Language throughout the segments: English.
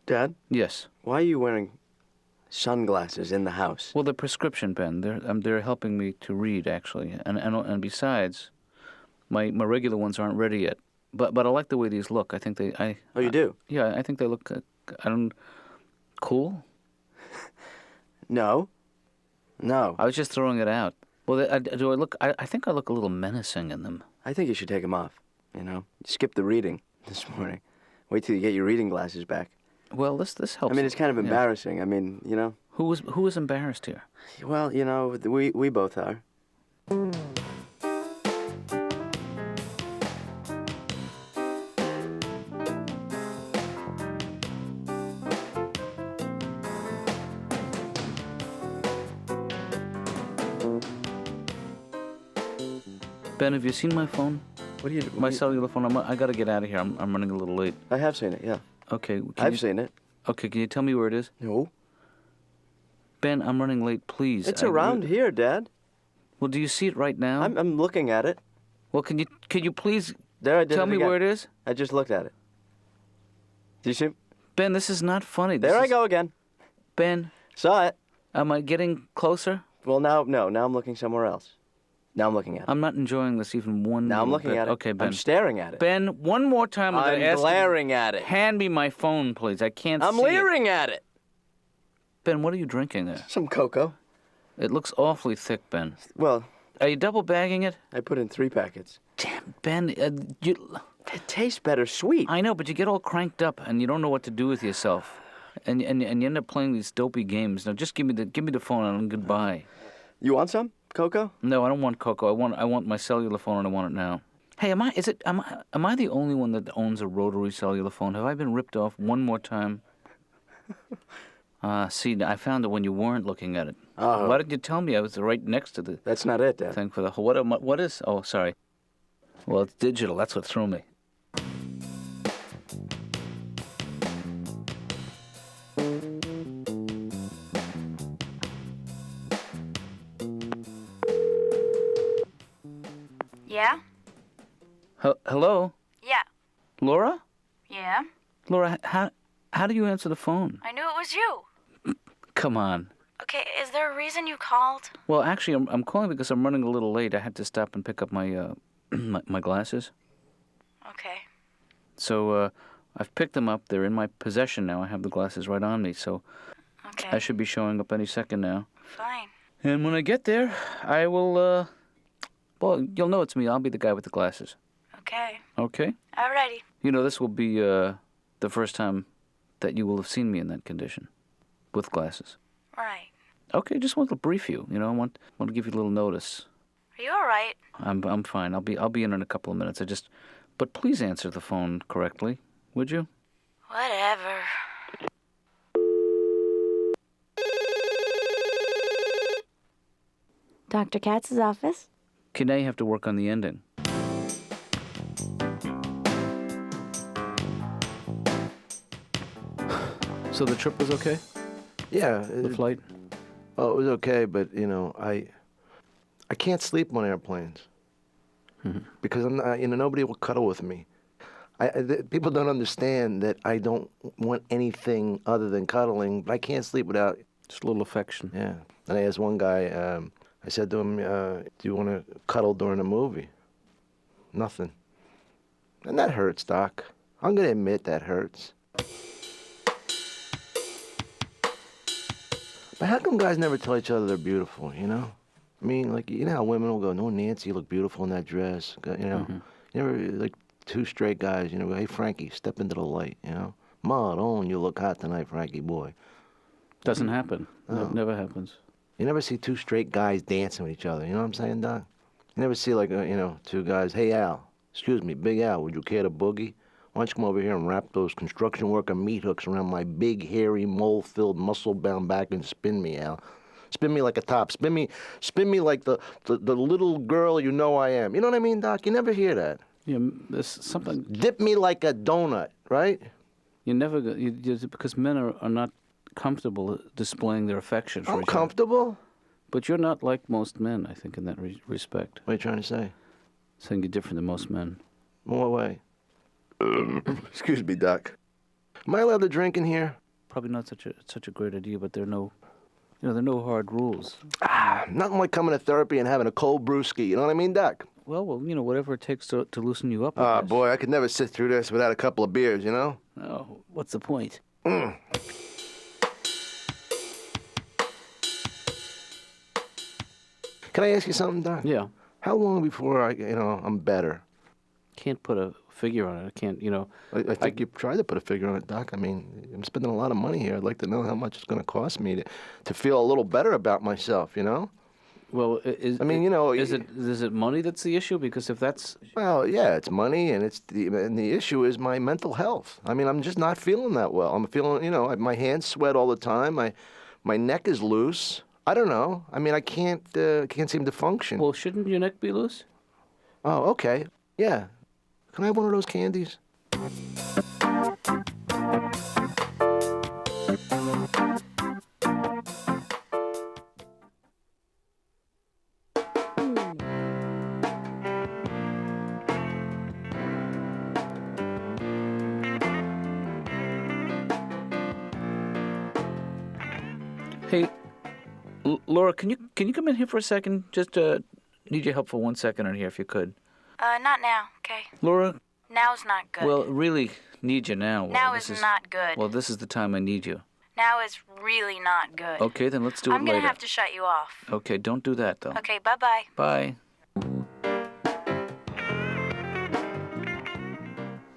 Dad, Yes. why are you wearing sunglasses in the house? Well, they're prescription, Ben. They're helping me to read, actually. And besides, my regular ones aren't ready yet. But I like the way these look. I think they... Oh, you do? Yeah, I think they look... cool? No. No. I was just throwing it out. Well, do I look... I think I look a little menacing in them. I think you should take them off, Skip the reading this morning. Wait till you get your reading glasses back. Well, this helps. I mean, it's kind of embarrassing. I mean, Who was embarrassed here? Well, we both are. Ben, have you seen my phone? My cellular phone? I got to get out of here. I'm running a little late. I have seen it, yeah. Okay. I've seen it. Okay, can you tell me where it is? No. Ben, I'm running late, please. It's around here, Dad. Well, do you see it right now? I'm looking at it. Well, can you please tell me where it is? I just looked at it. Do you see? Ben, this is not funny. There I go again. Ben. Saw it. Am I getting closer? Well, now I'm looking somewhere else. Now I'm looking at it. I'm not enjoying this even one Now I'm looking bit. at it. Okay, Ben. I'm staring at it. Ben, one more time I'm going to ask you. I'm glaring at it. Hand me my phone, please. I can't see it. I'm leering at it. Ben, what are you drinking there? Some cocoa. It looks awfully thick, Ben. Well... Are you double bagging it? I put in 3 packets. Damn, Ben, It tastes better sweet. I know, but you get all cranked up and you don't know what to do with yourself. And you end up playing these dopey games. Now just give me the phone and goodbye. You want some cocoa? No, I don't want cocoa. I want my cellular phone and I want it now. Hey, am I the only one that owns a rotary cellular phone? Have I been ripped off one more time? See, I found it when you weren't looking at it. Oh. Why didn't you tell me? I was right next to the... That's not it, Dad. Thing for the... What is... Oh, sorry. Well, it's digital. That's what threw me. Yeah? Hello? Yeah. Laura? Yeah? Laura, how do you answer the phone? I knew it was you. Come on. Okay, is there a reason you called? Well, actually, I'm calling because I'm running a little late. I had to stop and pick up my my glasses. Okay. So I've picked them up. They're in my possession now. I have the glasses right on me, so Okay. I should be showing up any second now. Fine. And when I get there, I will, well, you'll know it's me. I'll be the guy with the glasses. Okay. Okay? Alrighty. You know, this will be the first time that you will have seen me in that condition, with glasses. Right. Okay, just want to brief you. I want to give you a little notice. Are you alright? I'm fine. I'll be in a couple of minutes. But please answer the phone correctly, would you? Whatever. Dr. Katz's office? Okay, now you have to work on the ending. So the trip was okay? Yeah. The flight? Oh, it was okay, but, I can't sleep on airplanes. Mm-hmm. Because I'm not, nobody will cuddle with me. People don't understand that I don't want anything other than cuddling, but I can't sleep without... Just a little affection. Yeah. And I asked one guy, I said to him, do you want to cuddle during a movie? Nothing. And that hurts, Doc. I'm going to admit that hurts. But how come guys never tell each other they're beautiful, I mean, like, how women will go, no, Nancy, you look beautiful in that dress. Mm-hmm. You never, like, 2 straight guys, go, hey, Frankie, step into the light, Ma, don't you look hot tonight, Frankie boy. Doesn't happen. No. It never happens. You never see 2 straight guys dancing with each other, you know what I'm saying, Doc? You never see, like, 2 guys, hey, Al, excuse me, Big Al, would you care to boogie? Why don't you come over here and wrap those construction worker meat hooks around my big, hairy, mole-filled, muscle-bound back and spin me, Al. Spin me like a top. Spin me like the little girl you know I am. You know what I mean, Doc? You never hear that. Yeah, there's something... Dip me like a donut, right? You never... because men are not comfortable displaying their affection for I'm each other. comfortable. But you're not like most men, I think, in that respect. What are you trying to say? Saying you're different than most men. In what way? Excuse me, Doc. Am I allowed to drink in here? Probably not such a great idea, but there are no hard rules. Nothing like coming to therapy and having a cold brewski. You know what I mean, Doc? Well, whatever it takes to loosen you up. I guess. Boy, I could never sit through this without a couple of beers, you know? Oh, what's the point? Can I ask you something, Doc? Yeah. How long before I'm better? Can't put a figure on it. I can't, I think you've tried to put a figure on it, Doc. I mean, I'm spending a lot of money here. I'd like to know how much it's going to cost me to feel a little better about myself, you know? Well, is it money that's the issue? Because if that's... Well, yeah, it's money, and the issue is my mental health. I mean, I'm just not feeling that well. I'm feeling, my hands sweat all the time. My neck is loose. I don't know. I mean, I can't seem to function. Well, shouldn't your neck be loose? Oh, okay. Yeah. Can I have one of those candies? Hey, Laura, can you come in here for a second? Just need your help for 1 second in here, if you could. Not now, okay? Laura? Now's not good. Well, really need you now. now This is not good. Well, this is the time I need you. Now is really not good. Okay, then let's do it I'm later. gonna have to shut you off. Okay, don't do that, though. Okay, bye-bye. Bye.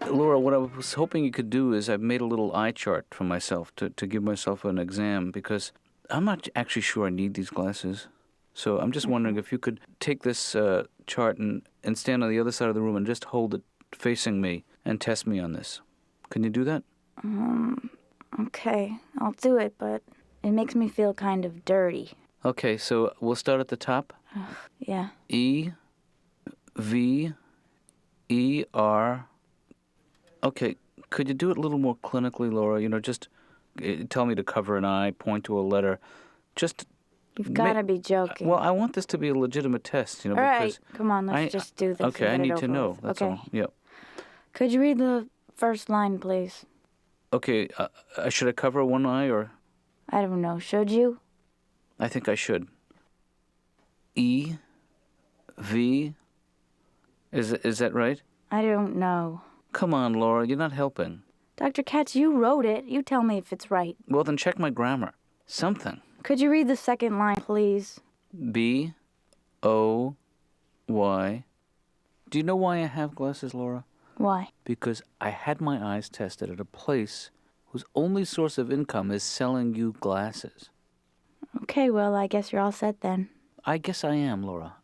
Laura, what I was hoping you could do is I've made a little eye chart for myself to give myself an exam because I'm not actually sure I need these glasses. So I'm just wondering if you could take this chart and stand on the other side of the room and just hold it facing me and test me on this. Can you do that? Okay, I'll do it, but it makes me feel kind of dirty. Okay, so we'll start at the top. Yeah. E, V, E, R. Okay, could you do it a little more clinically, Laura? Just tell me to cover an eye, point to a letter. Just... You've got to be joking. Well, I want this to be a legitimate test, All right, come on, let's just do this. Okay, I need to know. That's all. Yep. Could you read the first line, please? Okay, should I cover one eye or? I don't know. Should you? I think I should. E, V. Is that right? I don't know. Come on, Laura, you're not helping. Dr. Katz, you wrote it. You tell me if it's right. Well, then check my grammar. Something. Could you read the second line, please? B, O, Y. Do you know why I have glasses, Laura? Why? Because I had my eyes tested at a place whose only source of income is selling you glasses. Okay, well, I guess you're all set then. I guess I am, Laura.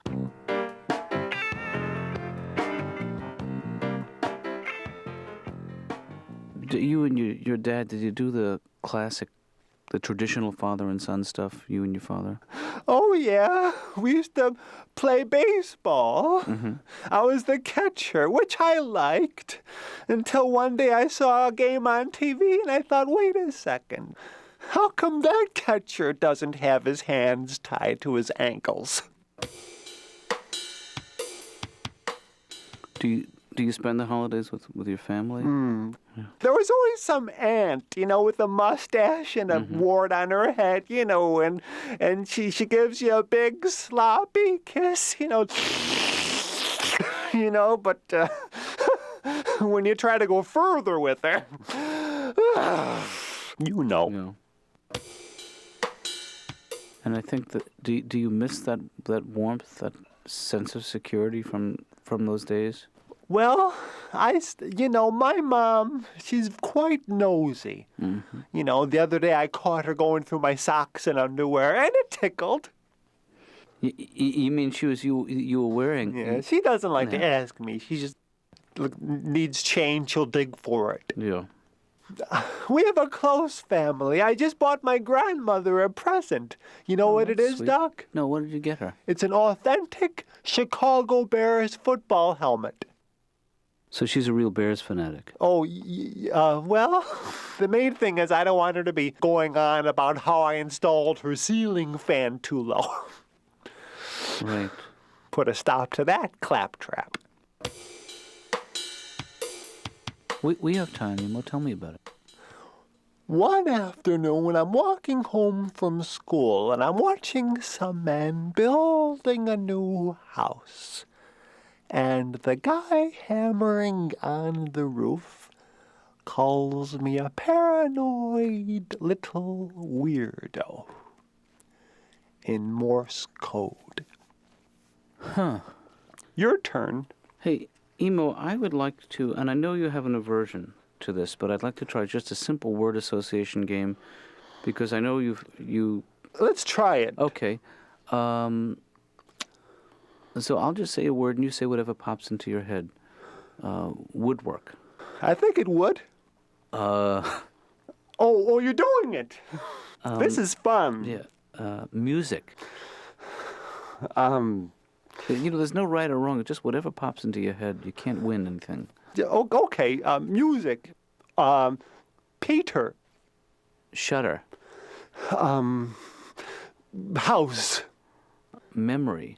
You and your dad, did you do the classic, the traditional father and son stuff, you and your father? Oh, yeah. We used to play baseball. Mm-hmm. I was the catcher, which I liked, until one day I saw a game on TV and I thought, wait a second. How come that catcher doesn't have his hands tied to his ankles? Do you spend the holidays with your family? Yeah. There was always some aunt, with a mustache and a wart on her head, and she gives you a big sloppy kiss, but when you try to go further with her, Yeah. And I think that do you miss that warmth, that sense of security from those days? well, my mom, she's quite nosy. The other day I caught her going through my socks and underwear, and it tickled. You mean she was you were wearing? Yeah, she doesn't like to ask me. She just needs change, she'll dig for it. Yeah. We have a close family. I just bought my grandmother a present. You know what it that's is, sweet. Doc? No, what did you get her? It's an authentic Chicago Bears football helmet. So she's a real Bears fanatic. Oh, well, the main thing is I don't want her to be going on about how I installed her ceiling fan too low. Right. Put a stop to that claptrap. We have time, Nemo. Tell me about it. One afternoon, when I'm walking home from school and I'm watching some men building a new house, and the guy hammering on the roof calls me a paranoid little weirdo in Morse code. Huh. Your turn. Hey, Emo, I would like to, and I know you have an aversion to this, but I'd like to try just a simple word association game because I know you. Let's try it. Okay. So I'll just say a word and you say whatever pops into your head. Woodwork. I think it would. Oh, you're doing it. This is fun. Yeah. Music. Um, There's no right or wrong. It's just whatever pops into your head. You can't win anything. yeah, okay, music. Peter. Shutter. House. Memory.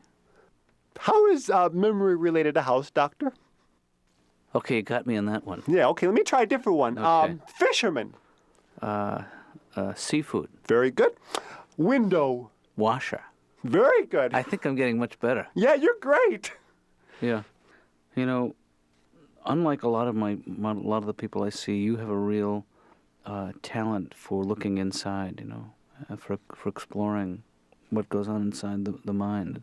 How is memory related to house, Doctor? Okay, you got me on that one. Yeah, okay, let me try a different one. Okay. Fisherman. Seafood. Very good. Window. Washer. Very good. I think I'm getting much better. Yeah, you're great. Yeah. Unlike a lot of the people I see, you have a real talent for looking inside, for exploring what goes on inside the mind.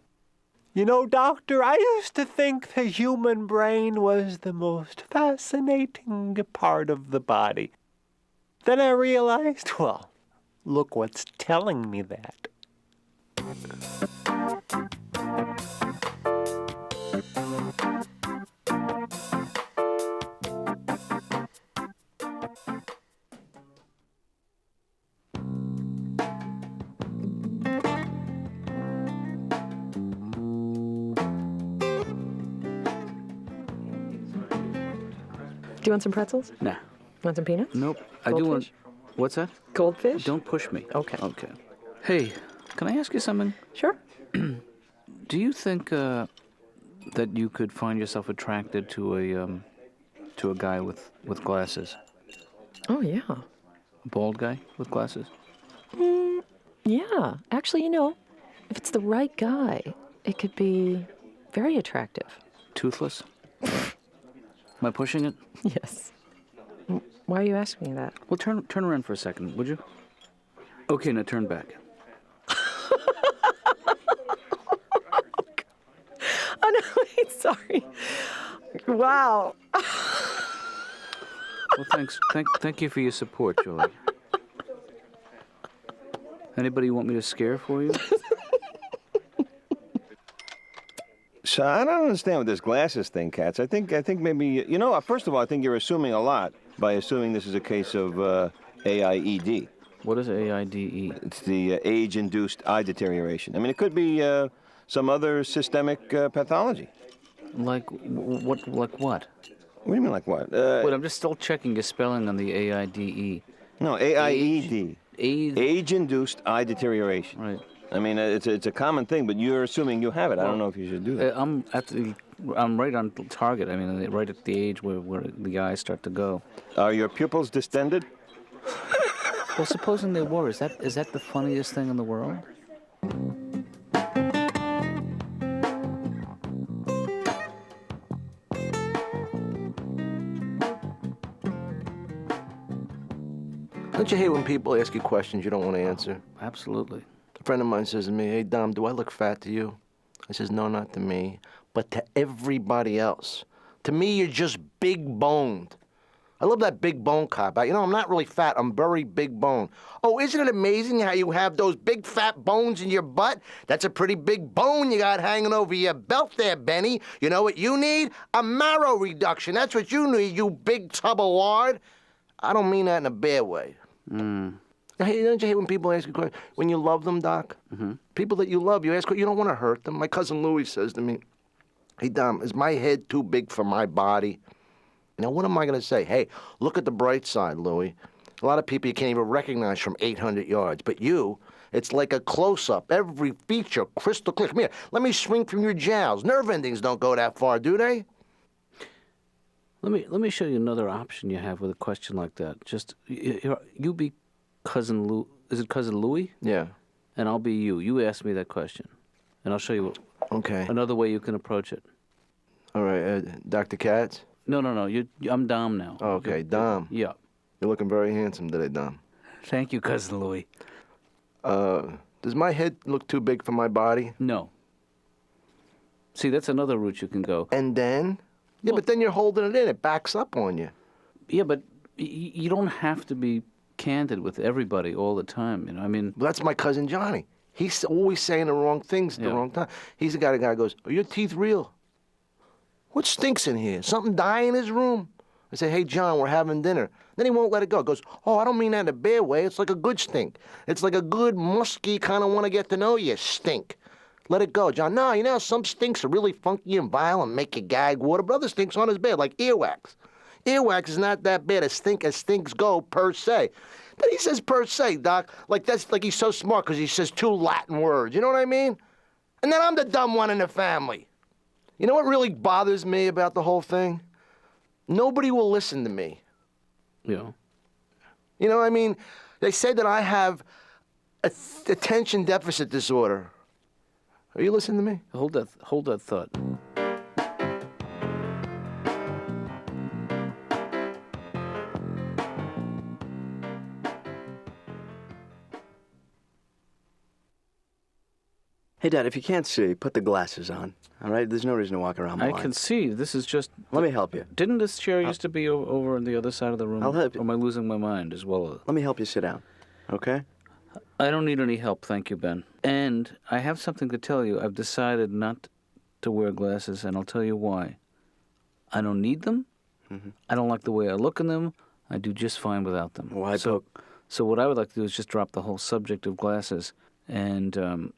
You know, Doctor, I used to think the human brain was the most fascinating part of the body. Then I realized, well, look what's telling me that. Do you want some pretzels? Nah. Want some peanuts? Nope. I do want. Goldfish? What's that? Goldfish? Don't push me. Okay. Okay. Hey, can I ask you something? Sure. Do you think that you could find yourself attracted to a guy with glasses? Oh, yeah. A bald guy with glasses? Yeah. Actually, if it's the right guy, it could be very attractive. Toothless? Am I pushing it? Yes. Why are you asking me that? Well, turn around for a second, would you? Okay, now turn back. Oh, no, wait, sorry. Wow. Well, thanks. Thank you for your support, Julie. Anybody want me to scare for you? So I don't understand with this glasses thing, Katz. I think maybe, first of all, I think you're assuming a lot by assuming this is a case of AIED. What is AIDE? It's the age-induced eye deterioration. I mean, it could be some other systemic pathology. Like what? Like what? What do you mean, like what? Wait, I'm just still checking your spelling on the AIDE. No, AIED. Age-induced eye deterioration. Right. I mean, it's a common thing, but you're assuming you have it. I don't know if you should do that. I'm right on target. I mean, right at the age where the eyes start to go. Are your pupils distended? Well, supposing they were, is that the funniest thing in the world? Don't you hate when people ask you questions you don't want to answer? Absolutely. A friend of mine says to me, "Hey, Dom, do I look fat to you?" I says, "No, not to me, but to everybody else. To me, you're just big-boned." I love that big bone cop out. I'm not really fat. I'm very big bone. Oh, isn't it amazing how you have those big fat bones in your butt? That's a pretty big bone you got hanging over your belt there, Benny. You know what you need? A marrow reduction. That's what you need, you big tub of lard. I don't mean that in a bad way. Hey, don't you hate when people ask you questions? When you love them, Doc? Mm-hmm. People that you love, you ask, you don't want to hurt them. My cousin Louis says to me, "Hey, Dom, is my head too big for my body?" Now, what am I going to say? Hey, look at the bright side, Louis. A lot of people you can't even recognize from 800 yards. But you, it's like a close-up. Every feature crystal clear. Come here, let me swing from your jowls. Nerve endings don't go that far, do they? Let me show you another option you have with a question like that. Just you be cousin Lou. Is it cousin Louie? Yeah. And I'll be you. You ask me that question, and I'll show you Okay. another way you can approach it. All right, Dr. Katz? No. I'm Dom now. Oh, okay, Dom. Yeah. You're looking very handsome today, Dom. Thank you, cousin Louie. Does my head look too big for my body? No. See, that's another route you can go. And then? Yeah, but then you're holding it in. It backs up on you. Yeah, but you don't have to be candid with everybody all the time. You know, I mean. Well, that's my cousin Johnny. He's always saying the wrong things at the wrong time. He's the guy that goes, "Are your teeth real? What stinks in here? Something die in his room?" I say, "Hey, John, we're having dinner." Then he won't let it go. He goes, "Oh, I don't mean that in a bad way. It's like a good stink. It's like a good, musky, kind of want to get to know you stink. Let it go, John." "No, you know, some stinks are really funky and vile and make you gag water, but other stinks aren't as bad, like earwax. Earwax is not that bad as stinks go, per se." Then he says per se, Doc, like that's like he's so smart because he says 2 Latin words. You know what I mean? And then I'm the dumb one in the family. You know what really bothers me about the whole thing? Nobody will listen to me. Yeah. You know what I mean? They say that I have attention deficit disorder. Are you listening to me? Hold that thought. Hey, Dad, if you can't see, put the glasses on. All right? There's no reason to walk around I blind. can see. This is just. Let me help you. Didn't this chair used to be over on the other side of the room? I'll help you. Or am I losing my mind as well? Let me help you sit down. Okay? I don't need any help, thank you, Ben. And I have something to tell you. I've decided not to wear glasses, and I'll tell you why. I don't need them. Mm-hmm. I don't like the way I look in them. I do just fine without them. Why So what I would like to do is just drop the whole subject of glasses, and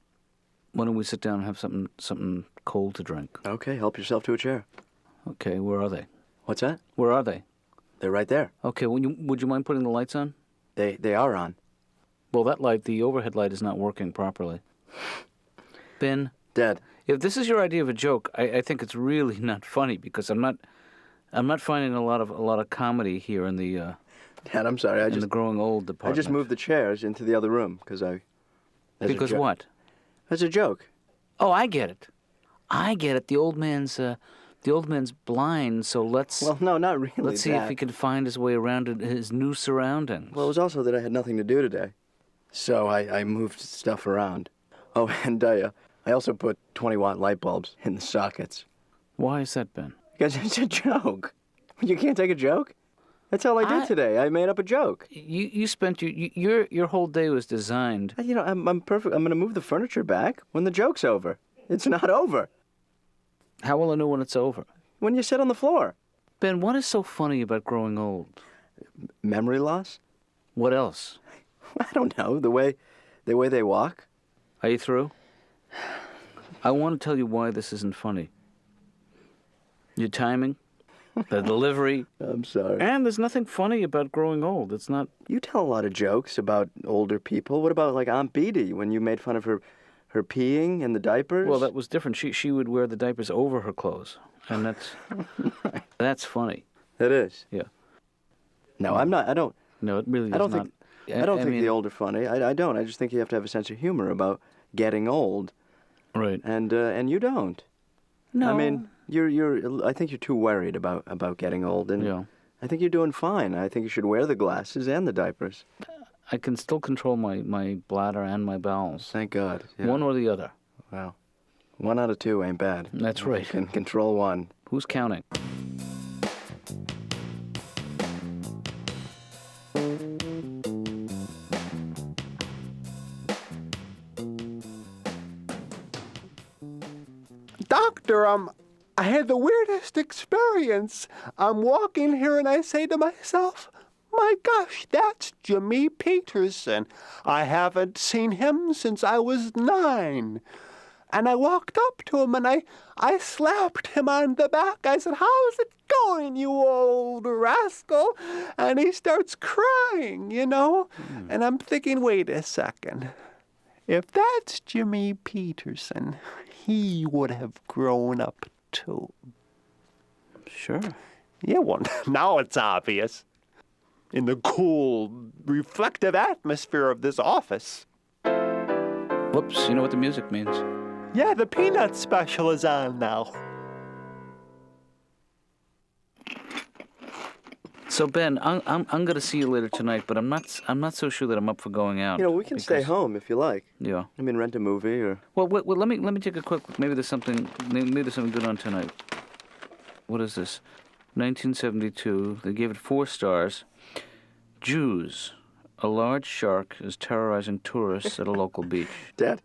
why don't we sit down and have something cold to drink? Okay, help yourself to a chair. Okay, where are they? What's that? Where are they? They're right there. Okay, would you mind putting the lights on? They are on. Well, that light, the overhead light, is not working properly. Ben, Dad. if this is your idea of a joke, I think it's really not funny because I'm not finding a lot of comedy here in the Dad, I'm sorry. in the growing old I department. just moved the chairs into the other room because Because what? That's a joke. Oh, I get it. The old man's blind, so let's Well, no, not really. let's see if he can find his way around in his new surroundings. Well, it was also that I had nothing to do today, so I moved stuff around. Oh, and I also put 20-watt light bulbs in the sockets. Why is that, Ben? Because it's a joke. You can't take a joke? That's all I did today. I made up a joke. You spent your whole day was designed. You know, I'm perfect. I'm going to move the furniture back when the joke's over. It's not over. How will I know when it's over? When you sit on the floor. Ben, what is so funny about growing old? Memory loss? What else? I don't know. The way they walk. Are you through? I want to tell you why this isn't funny. Your timing, the delivery. I'm sorry. And there's nothing funny about growing old. It's not. You tell a lot of jokes about older people. What about like Aunt Beatty when you made fun of her peeing in the diapers? Well, that was different. She would wear the diapers over her clothes, and that's funny. It is. Yeah. No, I'm not. I don't. No, it really is I don't not. think. I don't think the old are funny. I don't. I just think you have to have a sense of humor about getting old. Right. And you don't. No. I mean, I think you're too worried about getting old, and Yeah. I think you're doing fine. I think you should wear the glasses and the diapers. I can still control my bladder and my bowels. Thank God. Yeah. One or the other. Wow. 1 out of 2 ain't bad. That's If right. You can control one. Who's counting? Doctor, I had the weirdest experience. I'm walking here and I say to myself, my gosh, that's Jimmy Peterson. I haven't seen him since I was 9. And I walked up to him and I slapped him on the back. I said, how's it going, you old rascal? And he starts crying, you know? And I'm thinking, wait a second. If that's Jimmy Peterson, he would have grown up too. Sure. Yeah, well, now it's obvious. In the cool, reflective atmosphere of this office. Whoops, you know what the music means. Yeah, the peanut special is on now. So Ben, I'm going to see you later tonight, but I'm not so sure that I'm up for going out. You know, we can stay home if you like. Yeah. I mean, rent a movie or... Well, let me take a quick. Maybe there's something good on tonight. What is this? 1972. They gave it 4 stars. Jews. A large shark is terrorizing tourists at a local beach. Dad,